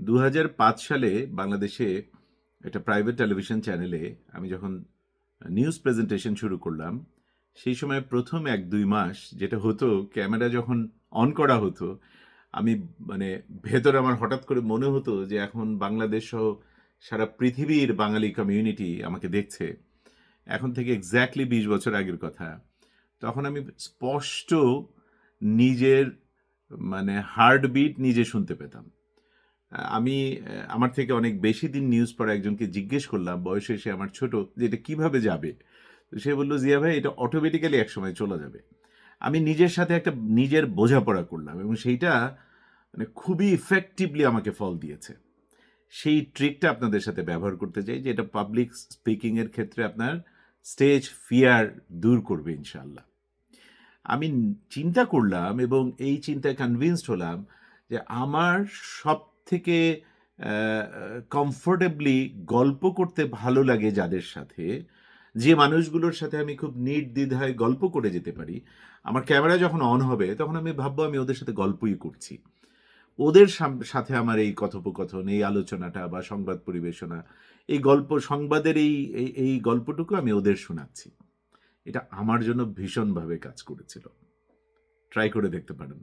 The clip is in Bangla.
2005 সালে বাংলাদেশে একটা প্রাইভেট টেলিভিশন চ্যানেলে আমি যখন নিউজ প্রেজেন্টেশন শুরু করলাম, সেই সময় প্রথম 1-2 মাস যেটা হতো, ক্যামেরা যখন অন করা হতো, আমি মানে ভেতরে আমার হঠাৎ করে মনে হতো যে এখন বাংলাদেশ সহ সারা পৃথিবীর বাঙালি কমিউনিটি আমাকে দেখছে। এখন থেকে এক্স্যাক্টলি 20 বছর আগের কথা। তখন আমি স্পষ্ট নিজের হার্টবিট নিজে শুনতে পেতাম। আমি আমার থেকে অনেক বেশি দিন নিউজ পড়া একজনকে জিজ্ঞেস করলাম, বয়সে সে আমার ছোট, যে এটা কিভাবে যাবে? তো সে বলল, "জিয়া ভাই, এটা অটোমেটিক্যালি একসময় চলে যাবে।" আমি নিজের সাথে একটা নিজের বোঝাপড়া করলাম এবং সেইটা খুবই ইফেক্টিভলি আমাকে ফল দিয়েছে। সেই ট্রিকটা আপনাদের সাথে ব্যবহার করতে চাই, যে এটা পাবলিক স্পিকিং এর ক্ষেত্রে আপনার স্টেজ ফিয়ার দূর করবে ইনশাআল্লাহ। আমি চিন্তা করলাম এবং এই চিন্তায় কনভিন্সড হলাম যে আমার সবথেকে আ আ কমফোর্টেবলি গল্প করতে ভালো লাগে যাদের সাথে, যে মানুষগুলোর সাথে আমি খুব নির্দ্বিধায় গল্প করে যেতে পারি। আমার ক্যামেরা যখন অন হবে তখন আমি ভাববো আমি ওদের সাথে গল্পই করছি। ওদের সাথে আমার এই কথোপকথন, এই আলোচনাটা বা সংবাদ পরিবেশনা, এই গল্প সংবাদের এই গল্পটুকু আমি ওদের শোনাচ্ছি। এটা আমার জন্য ভীষণভাবে কাজ করেছিল। ট্রাই করে দেখতে পারেন।